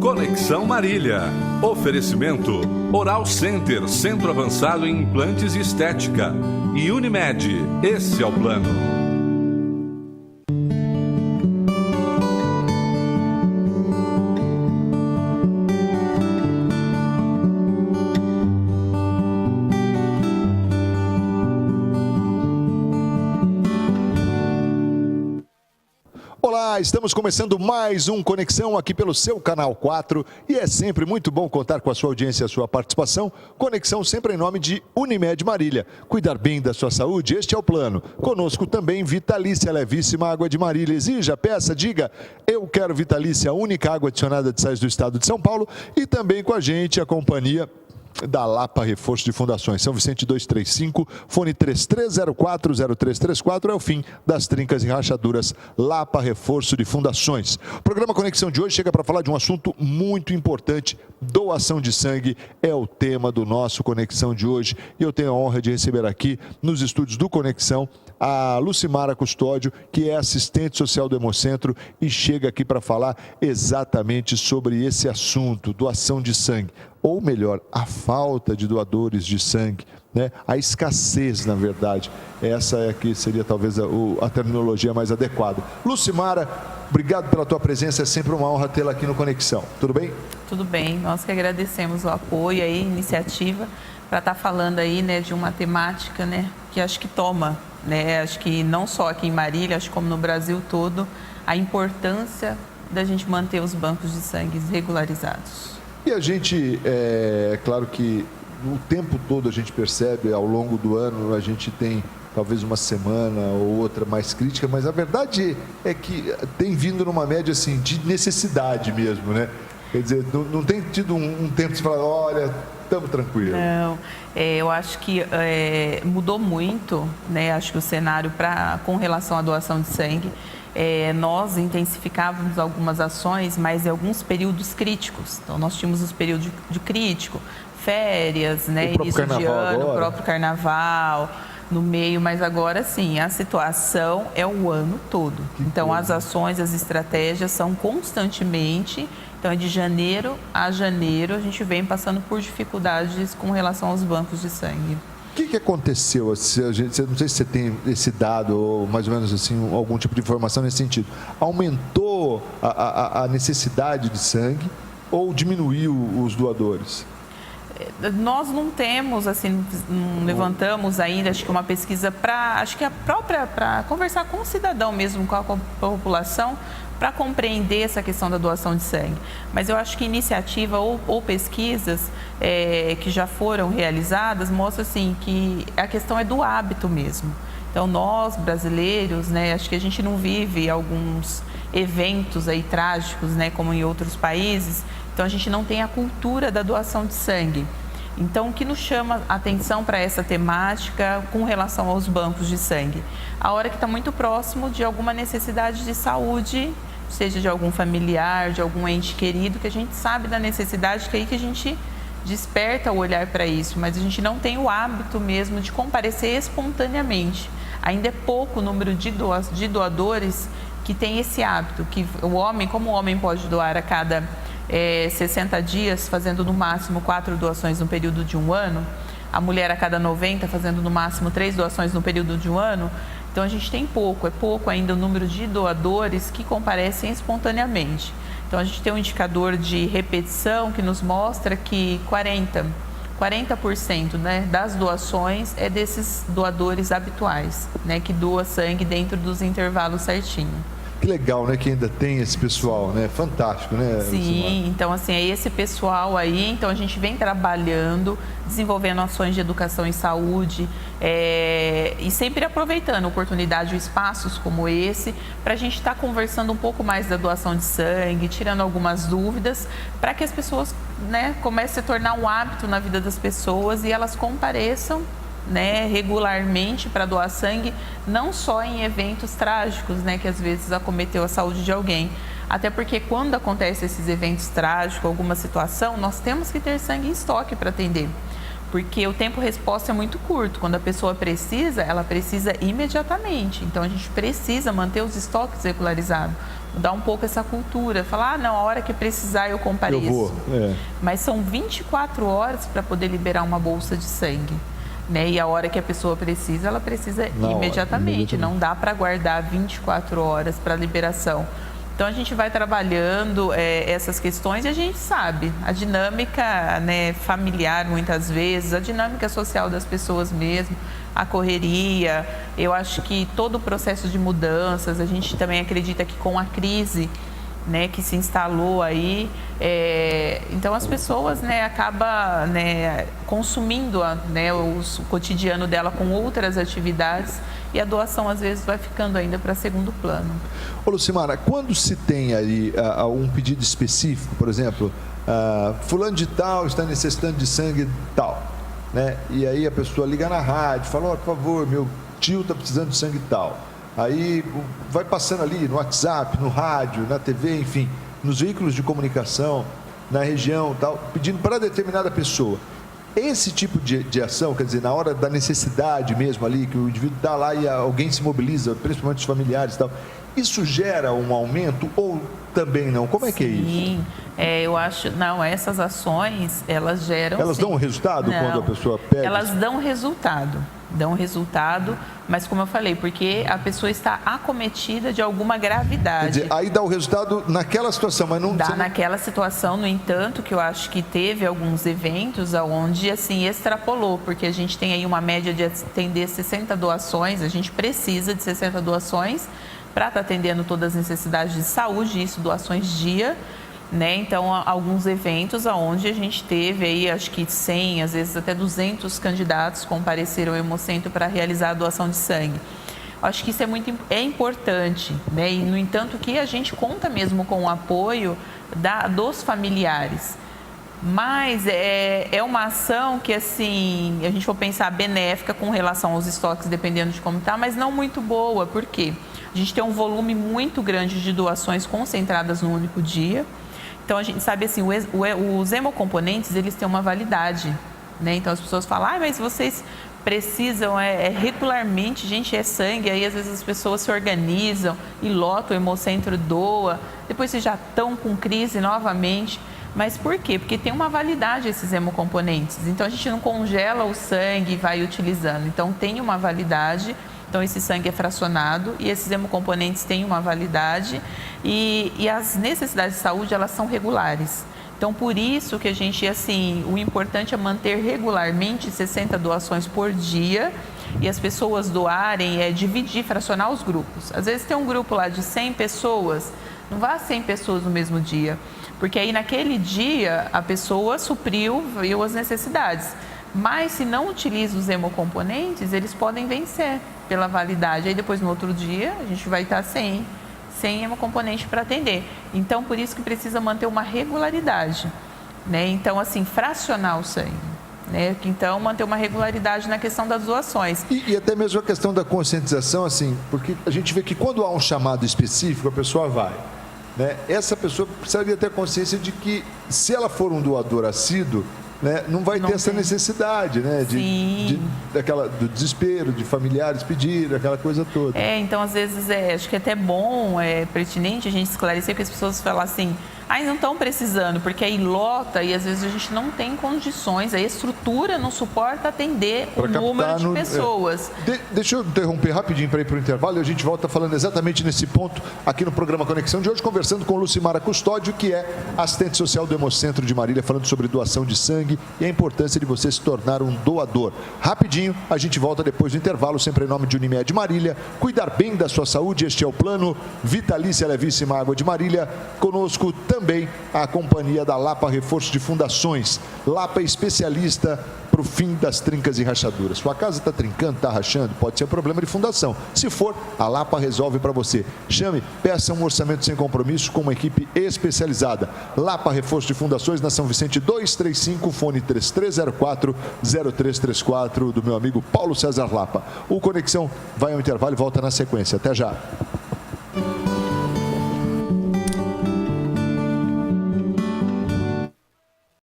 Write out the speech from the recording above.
Conexão Marília. Oferecimento Oral Center, Centro Avançado em Implantes e Estética. E Unimed, esse é o plano. Olá, estamos começando mais um Conexão aqui pelo seu Canal 4 e é sempre muito bom contar com a sua audiência e a sua participação. Conexão sempre em nome de Unimed Marília. Cuidar bem da sua saúde, este é o plano. Conosco também Vitalícia Levíssima Água de Marília. Exija, peça, diga, eu quero Vitalícia, a única água adicionada de sais do estado de São Paulo. E também com a gente a companhia da Lapa Reforço de Fundações, São Vicente 235, fone 33040334, é o fim das trincas e rachaduras. Lapa Reforço de Fundações. O programa Conexão de hoje chega para falar de um assunto muito importante. Doação de sangue é o tema do nosso Conexão de hoje e eu tenho a honra de receber aqui nos estúdios do Conexão a Lucimara Custódio, que é assistente social do Hemocentro e chega aqui para falar exatamente sobre esse assunto, doação de sangue. Ou melhor, a falta de doadores de sangue, né? A escassez, na verdade. Essa aqui seria talvez a terminologia mais adequada. Lucimara, obrigado pela tua presença, é sempre uma honra tê-la aqui no Conexão. Tudo bem? Tudo bem, nós que agradecemos o apoio aí, iniciativa, para estar falando aí, né, de uma temática, né, que acho que toma, né, acho que não só aqui em Marília, acho que como no Brasil todo, a importância da gente manter os bancos de sangue regularizados. E a gente, é claro que o tempo todo a gente percebe, ao longo do ano, a gente tem talvez uma semana ou outra mais crítica, mas a verdade é que tem vindo numa média assim, de necessidade mesmo, né? Quer dizer, não tem tido um tempo de falar, olha, estamos tranquilos. Não, eu acho que mudou muito, né? Acho que o cenário com relação à doação de sangue. Nós intensificávamos algumas ações, mas em alguns períodos críticos. Então, nós tínhamos os períodos de crítico, férias, né, início de ano, o próprio carnaval, no meio, mas agora sim, a situação é o ano todo. Então, as ações, as estratégias são constantemente, então é de janeiro a janeiro, a gente vem passando por dificuldades com relação aos bancos de sangue. O que aconteceu? Não sei se você tem esse dado ou mais ou menos assim, algum tipo de informação nesse sentido. Aumentou a necessidade de sangue ou diminuiu os doadores? Nós não temos, assim, não levantamos ainda, acho que uma pesquisa para conversar com o cidadão mesmo, com a população, para compreender essa questão da doação de sangue. Mas eu acho que iniciativa ou pesquisas que já foram realizadas mostram assim, que a questão é do hábito mesmo. Então, nós, brasileiros, né, acho que a gente não vive alguns eventos aí trágicos, né, como em outros países, então a gente não tem a cultura da doação de sangue. Então, o que nos chama a atenção para essa temática com relação aos bancos de sangue? A hora que está muito próximo de alguma necessidade de saúde, seja de algum familiar, de algum ente querido, que a gente sabe da necessidade, que é aí que a gente desperta o olhar para isso, mas a gente não tem o hábito mesmo de comparecer espontaneamente. Ainda é pouco o número de doadores que tem esse hábito, que como o homem pode doar a cada 60 dias, fazendo no máximo 4 doações no período de um ano, a mulher a cada 90, fazendo no máximo 3 doações no período de um ano, então a gente tem é pouco ainda o número de doadores que comparecem espontaneamente. Então a gente tem um indicador de repetição que nos mostra que 40%, né, das doações é desses doadores habituais, né, que doa sangue dentro dos intervalos certinho. Que legal, né, que ainda tem esse pessoal, né? Fantástico, né? Sim, então assim, é esse pessoal aí, então a gente vem trabalhando, desenvolvendo ações de educação em saúde e sempre aproveitando oportunidades, espaços como esse, para a gente estar conversando um pouco mais da doação de sangue, tirando algumas dúvidas, para que as pessoas, né, comecem a tornar um hábito na vida das pessoas e elas compareçam, né, regularmente para doar sangue, não só em eventos trágicos, né, que às vezes acometeu a saúde de alguém. Até porque quando acontecem esses eventos trágicos, alguma situação, nós temos que ter sangue em estoque para atender. porque o tempo-resposta é muito curto. Quando a pessoa precisa, ela precisa imediatamente. Então, a gente precisa manter os estoques regularizados, mudar um pouco essa cultura, falar, não, a hora que precisar eu compareço. Eu vou, Mas são 24 horas para poder liberar uma bolsa de sangue. Né? E a hora que a pessoa precisa, ela precisa imediatamente. Não dá para guardar 24 horas para liberação. Então, a gente vai trabalhando essas questões e a gente sabe a dinâmica, né, familiar, muitas vezes, a dinâmica social das pessoas mesmo, a correria. Eu acho que todo o processo de mudanças, a gente também acredita que com a crise, né, que se instalou aí, então as pessoas, né, acabam, né, consumindo, né, o cotidiano dela com outras atividades e a doação às vezes vai ficando ainda para segundo plano. Ô Lucimara, quando se tem aí um pedido específico, por exemplo, fulano de tal está necessitando de sangue tal, né? E aí a pessoa liga na rádio, fala, por favor, meu tio está precisando de sangue tal. Aí vai passando ali no WhatsApp, no rádio, na TV, enfim, nos veículos de comunicação, na região tal, pedindo para determinada pessoa. Esse tipo de ação, quer dizer, na hora da necessidade mesmo ali, que o indivíduo está lá e alguém se mobiliza, principalmente os familiares e tal, isso gera um aumento ou também não? Como é que é isso? Sim, eu acho, não, essas ações, elas geram... Elas dão um resultado quando a pessoa pede? Elas dão resultado, mas como eu falei, porque a pessoa está acometida de alguma gravidade. Quer dizer, aí dá o resultado naquela situação, mas não... Dá naquela situação, no entanto, que eu acho que teve alguns eventos onde, assim, extrapolou, porque a gente tem aí uma média de atender 60 doações, a gente precisa de 60 doações para estar atendendo todas as necessidades de saúde, isso, doações dia, né? Então, alguns eventos onde a gente teve aí, acho que 100, às vezes até 200 candidatos compareceram ao Hemocentro para realizar a doação de sangue. Acho que isso é importante, né? E, no entanto, que a gente conta mesmo com o apoio dos familiares. Mas é uma ação que, assim, a gente for pensar benéfica com relação aos estoques, dependendo de como está, mas não muito boa. Por quê? A gente tem um volume muito grande de doações concentradas num único dia. Então, a gente sabe, assim, os hemocomponentes, eles têm uma validade, né? Então, as pessoas falam, mas vocês precisam regularmente, gente, é sangue. Aí, às vezes, as pessoas se organizam e lotam o Hemocentro, doa. Depois, vocês já estão com crise novamente. Mas por quê? Porque tem uma validade esses hemocomponentes. Então, a gente não congela o sangue e vai utilizando. Então, tem uma validade. Então, esse sangue é fracionado e esses hemocomponentes têm uma validade e as necessidades de saúde, elas são regulares. Então, por isso que a gente, assim, o importante é manter regularmente 60 doações por dia e as pessoas doarem, dividir, fracionar os grupos. Às vezes tem um grupo lá de 100 pessoas, não vá 100 pessoas no mesmo dia, porque aí naquele dia a pessoa viu as necessidades. Mas se não utiliza os hemocomponentes, eles podem vencer pela validade. Aí depois no outro dia a gente vai estar sem hemocomponente para atender. Então por isso que precisa manter uma regularidade, né? Então assim, fracionar o sangue, né? Então manter uma regularidade na questão das doações. E até mesmo a questão da conscientização, assim, porque a gente vê que quando há um chamado específico, a pessoa vai, né? Essa pessoa precisaria ter consciência de que se ela for um doador assíduo, né, não vai ter essa necessidade, né, do desespero, de familiares pedir, aquela coisa toda. Então às vezes acho que é até bom, pertinente a gente esclarecer que as pessoas falam assim, não estão precisando, porque aí lota e às vezes a gente não tem condições, a estrutura não suporta atender o número de pessoas. Deixa eu interromper rapidinho para ir para o intervalo e a gente volta falando exatamente nesse ponto aqui no programa Conexão de hoje, conversando com Lucimara Custódio, que é assistente social do Hemocentro de Marília, falando sobre doação de sangue e a importância de você se tornar um doador. Rapidinho, a gente volta depois do intervalo, sempre em nome de Unimed Marília. Cuidar bem da sua saúde, este é o plano Vitalícia Levíssima Água de Marília. Conosco também a companhia da Lapa Reforço de Fundações. Lapa especialista para o fim das trincas e rachaduras. Sua casa está trincando, está rachando, pode ser um problema de fundação. Se for, a Lapa resolve para você. Chame, peça um orçamento sem compromisso com uma equipe especializada. Lapa Reforço de Fundações, na São Vicente 235, fone 3304-0334, do meu amigo Paulo César Lapa. O Conexão vai ao intervalo e volta na sequência. Até já.